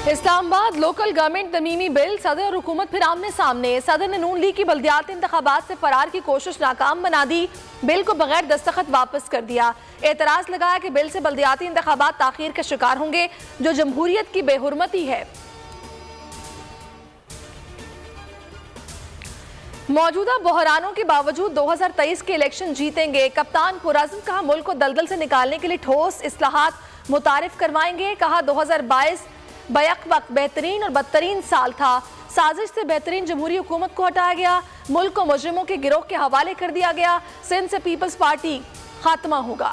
Islamabad local government तमीमी bill, सदर और हुकूमत फिर आमने सामने। सदर ने नून लीग की बल्दियाती इंतखाबात से फरार की कोशिश नाकाम बना दी, बिल को बगैर दस्तखत वापस कर दिया। एतराज लगाया कि बिल से बल्दियाती इंतखाबात ताखीर का शिकार होंगे, जो जमहूरियत की बेहुरमती है। मौजूदा बहरानों के बावजूद 2023 के इलेक्शन जीतेंगे। कप्तान पुरअज़्म कहा, मुल्क को दलदल से निकालने के लिए ठोस इस्लाहात मुतारिफ करवाएंगे। कहा 2022 बैक वक्त बेहतरीन और बदतरीन साल था। साजिश से बेहतरीन जमहूरी हुकूमत को हटाया गया, मुल्क को मुजरिमों के गिरोह के हवाले कर दिया गया। सिंध से पीपल्स पार्टी खात्मा होगा।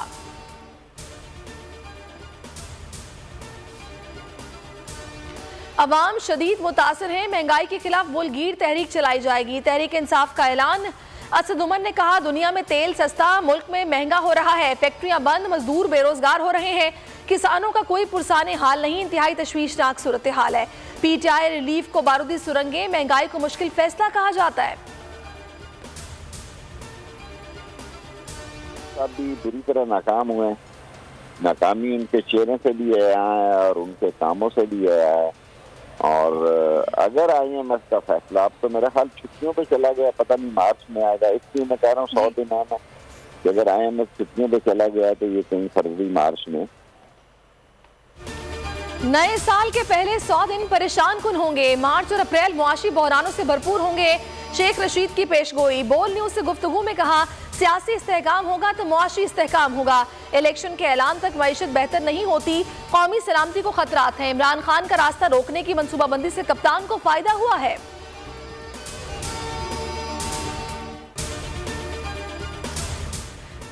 अवाम शदीद मुतासर है, महंगाई के खिलाफ बुलगीर तहरीक चलाई जाएगी। तहरीक इंसाफ का ऐलान। असद उमर ने कहा, दुनिया में तेल सस्ता, मुल्क में महंगा हो रहा है। फैक्ट्रियां बंद, मजदूर बेरोजगार हो रहे हैं। किसानों का कोई पुरसाने हाल नहीं, इंतहाई तशवीशनाक सूरत हाल है। पीटीआई रिलीफ को बारूदी सुरंगें, महंगाई को मुश्किल फैसला कहा जाता है। सब भी बुरी तरह नाकाम हुए। नाकामी उनके चेहरे से भी आया है और उनके कामों से भी आया है। और अगर IMF का फैसला, अब तो मेरा ख्याल छुट्टियों पे चला गया, पता नहीं मार्च में आएगा, इसलिए मैं कह रहा हूँ 100 दिन आना कि अगर IMF छुट्टियों पे चला गया तो ये कहीं फरवरी मार्च में। नए साल के पहले 100 दिन परेशान कुन होंगे। मार्च और अप्रैल मुआशी बहरानों से भरपूर होंगे। शेख रशीद की पेशगोई। बोल न्यूज से गुफ्तगू में कहा, सियासी इस्तेहकाम होगा तो मुआशी इस्तेहकाम होगा। इलेक्शन के ऐलान तक मईशत बेहतर नहीं होती, कौमी सलामती को खतरात हैं। इमरान खान का रास्ता रोकने की मनसूबाबंदी से कप्तान को फायदा हुआ है।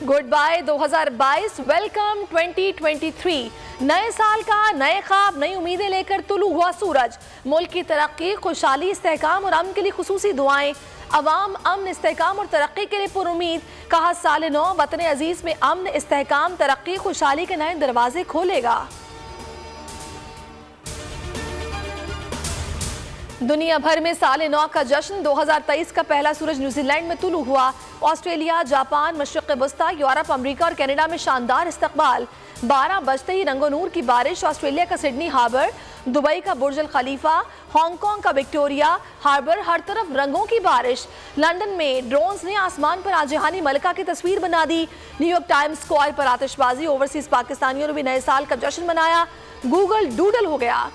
Goodbye 2022, welcome 2023। नए साल का नए ख्वाब, नई उम्मीदें लेकर तुलू हुआ सूरज। मुल्क की तरक्की, खुशहाली, इस्तेहकाम और अमन के लिए खुसूसी दुआएं। अवाम अमन, इस्तेहकाम और तरक्की के लिए पुरुमीद। कहा, साल नौ वतन अजीज में अमन, इस्तेहकाम, तरक्की, खुशहाली के नए दरवाजे खोलेगा। दुनिया भर में साल नौ का जश्न। 2023 का पहला सूरज न्यूजीलैंड में तुलू हुआ। ऑस्ट्रेलिया, जापान, मशरिक़ वस्ता, यूरोप, अमरीका और कनाडा में शानदार इस्तकबाल। 12 बजते ही रंगो नूर की बारिश। ऑस्ट्रेलिया का सिडनी हार्बर, दुबई का बुर्ज अल खलीफा, हांगकांग का विक्टोरिया हार्बर, हर तरफ रंगों की बारिश। लंदन में ड्रोन्स ने आसमान पर आजहानी मलका की तस्वीर बना दी। न्यूयॉर्क टाइम्स स्क्वायर पर आतिशबाजी। ओवरसीज पाकिस्तानियों ने भी नए साल का जश्न मनाया। गूगल डूडल हो गया।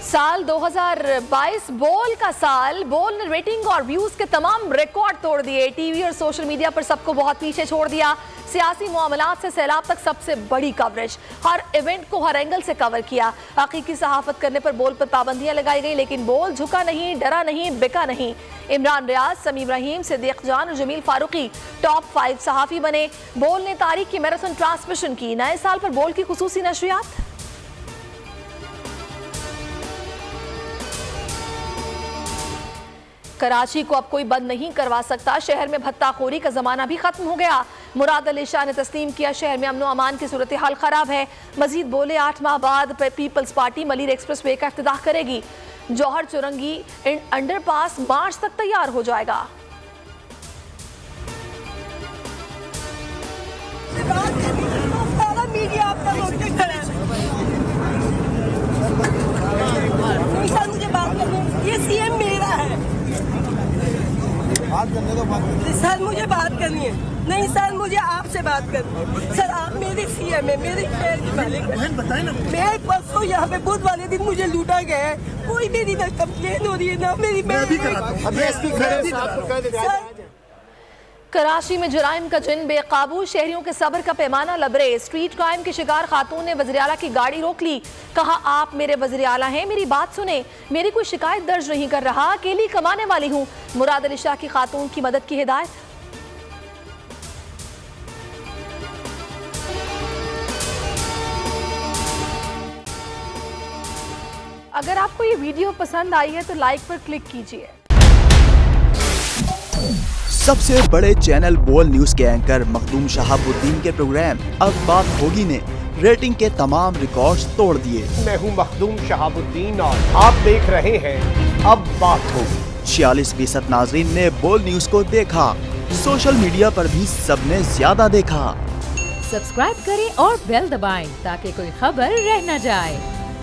साल 2022 बोल का साल। बोल ने रेटिंग और व्यूज के तमाम रिकॉर्ड तोड़ दिए। टीवी और सोशल मीडिया पर सबको बहुत पीछे छोड़ दिया। सियासी मामलात से सैलाब तक सबसे बड़ी कवरेज। हर इवेंट को हर एंगल से कवर किया। हकीकी सहाफत करने पर बोल पर पाबंदियां लगाई गई, लेकिन बोल झुका नहीं, डरा नहीं, बिका नहीं। इमरान रियाज, समीम रहीम, सिद्दीक जान और जमील फारूकी टॉप 5 सहाफी बने। बोल ने तारीख की मैराथन ट्रांसमिशन की। नए साल पर बोल की खुसूसी नशरियात। कराची को अब कोई बंद नहीं करवा सकता। शहर में भत्ताखोरी का जमाना भी खत्म हो गया। मुराद अली शाह ने तस्लीम किया, शहर में अमन व अमान की सूरत हाल खराब है। मजीद बोले, 8 माह बाद Peoples Party Malir Expressway का इफ्तिताह करेगी। जौहर चुरंगी अंडरपास मार्च तक तैयार हो जाएगा। ये सीएम मेरा है। सर मुझे बात करनी है। नहीं सर, मुझे आपसे बात करनी है। सर आप मेरे सीएम है, मेरे शहर के मालिक बताए ना। मैं परसों यहाँ पे बुध वाले दिन मुझे लूटा गया है। कोई मेरी ना कंप्लेन हो रही है ना मेरी। कराची में जुराइम का जिन बेकाबू। शहरियों के सब्र का पैमाना लबरेज। स्ट्रीट क्राइम की शिकार खातून ने वज़ीर आला की गाड़ी रोक ली। कहा, आप मेरे वज़ीर आला हैं, मेरी बात सुने। मेरी कोई शिकायत दर्ज नहीं कर रहा, अकेली कमाने वाली हूँ। मुराद अली शाह की खातून की मदद की हिदायत। अगर आपको ये वीडियो पसंद आई है तो लाइक पर क्लिक कीजिए। सबसे बड़े चैनल बोल न्यूज के एंकर मखदूम शहाबुद्दीन के प्रोग्राम अब बात होगी ने रेटिंग के तमाम रिकॉर्ड्स तोड़ दिए। मैं हूं मखदूम शहाबुद्दीन और आप देख रहे हैं अब बात होगी। 46% नाजरीन ने बोल न्यूज को देखा। सोशल मीडिया पर भी सबने ज्यादा देखा। सब्सक्राइब करें और बेल दबाएं ताकि कोई खबर रह न जाए।